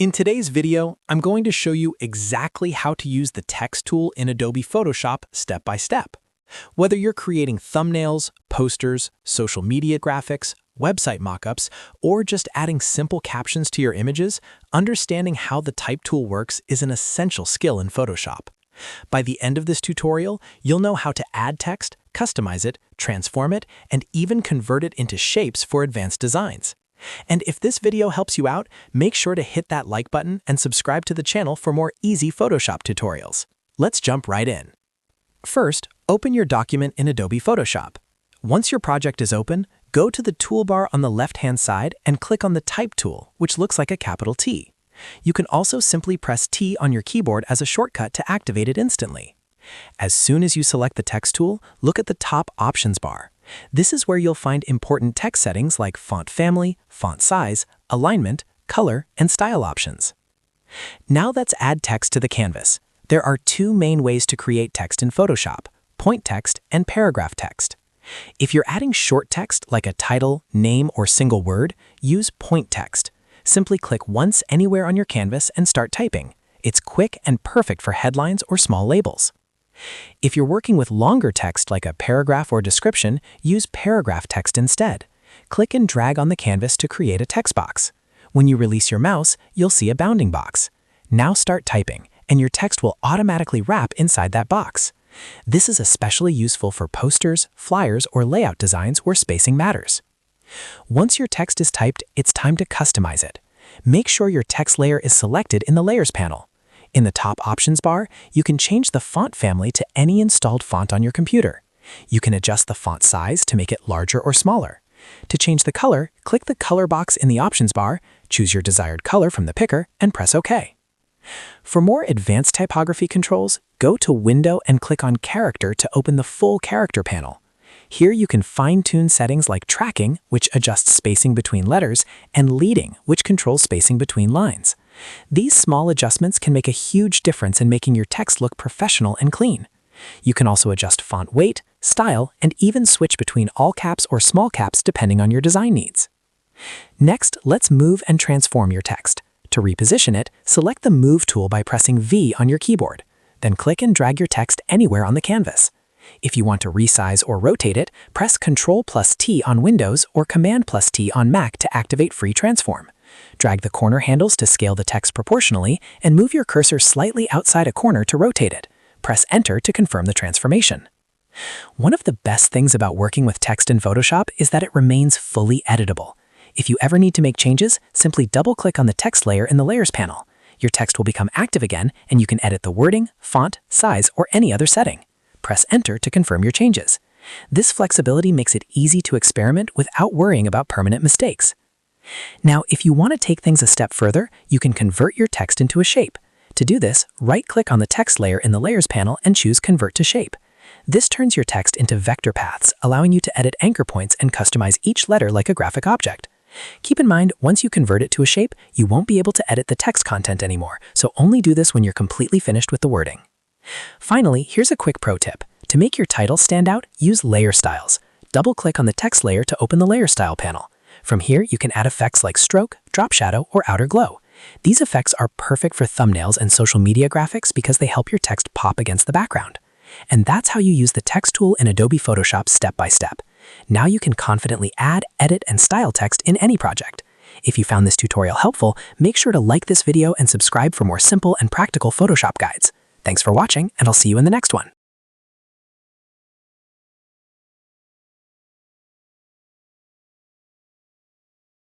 In today's video, I'm going to show you exactly how to use the text tool in Adobe Photoshop step by step. Whether you're creating thumbnails, posters, social media graphics, website mockups, or just adding simple captions to your images, understanding how the type tool works is an essential skill in Photoshop. By the end of this tutorial, you'll know how to add text, customize it, transform it, and even convert it into shapes for advanced designs. And if this video helps you out, make sure to hit that like button and subscribe to the channel for more easy Photoshop tutorials. Let's jump right in. First, open your document in Adobe Photoshop. Once your project is open, go to the toolbar on the left-hand side and click on the Type tool, which looks like a capital T. You can also simply press T on your keyboard as a shortcut to activate it instantly. As soon as you select the Text tool, look at the top Options bar. This is where you'll find important text settings like font family, font size, alignment, color, and style options. Now let's add text to the canvas. There are two main ways to create text in Photoshop: point text and paragraph text. If you're adding short text like a title, name, or single word, use point text. Simply click once anywhere on your canvas and start typing. It's quick and perfect for headlines or small labels. If you're working with longer text like a paragraph or description, use paragraph text instead. Click and drag on the canvas to create a text box. When you release your mouse, you'll see a bounding box. Now start typing, and your text will automatically wrap inside that box. This is especially useful for posters, flyers, or layout designs where spacing matters. Once your text is typed, it's time to customize it. Make sure your text layer is selected in the Layers panel. In the top Options bar, you can change the font family to any installed font on your computer. You can adjust the font size to make it larger or smaller. To change the color, click the Color box in the Options bar, choose your desired color from the picker, and press OK. For more advanced typography controls, go to Window and click on Character to open the full Character panel. Here you can fine-tune settings like Tracking, which adjusts spacing between letters, and Leading, which controls spacing between lines. These small adjustments can make a huge difference in making your text look professional and clean. You can also adjust font weight, style, and even switch between all caps or small caps depending on your design needs. Next, let's move and transform your text. To reposition it, select the Move tool by pressing V on your keyboard. Then click and drag your text anywhere on the canvas. If you want to resize or rotate it, press Ctrl+T on Windows or Command+T on Mac to activate Free Transform. Drag the corner handles to scale the text proportionally and move your cursor slightly outside a corner to rotate it. Press Enter to confirm the transformation. One of the best things about working with text in Photoshop is that it remains fully editable. If you ever need to make changes, simply double-click on the text layer in the Layers panel. Your text will become active again, and you can edit the wording, font, size, or any other setting. Press Enter to confirm your changes. This flexibility makes it easy to experiment without worrying about permanent mistakes. Now, if you want to take things a step further, you can convert your text into a shape. To do this, right-click on the text layer in the Layers panel and choose Convert to Shape. This turns your text into vector paths, allowing you to edit anchor points and customize each letter like a graphic object. Keep in mind, once you convert it to a shape, you won't be able to edit the text content anymore, so only do this when you're completely finished with the wording. Finally, here's a quick pro tip. To make your title stand out, use Layer Styles. Double-click on the text layer to open the Layer Style panel. From here, you can add effects like stroke, drop shadow, or outer glow. These effects are perfect for thumbnails and social media graphics because they help your text pop against the background. And that's how you use the text tool in Adobe Photoshop step by step. Now you can confidently add, edit, and style text in any project. If you found this tutorial helpful, make sure to like this video and subscribe for more simple and practical Photoshop guides. Thanks for watching, and I'll see you in the next one.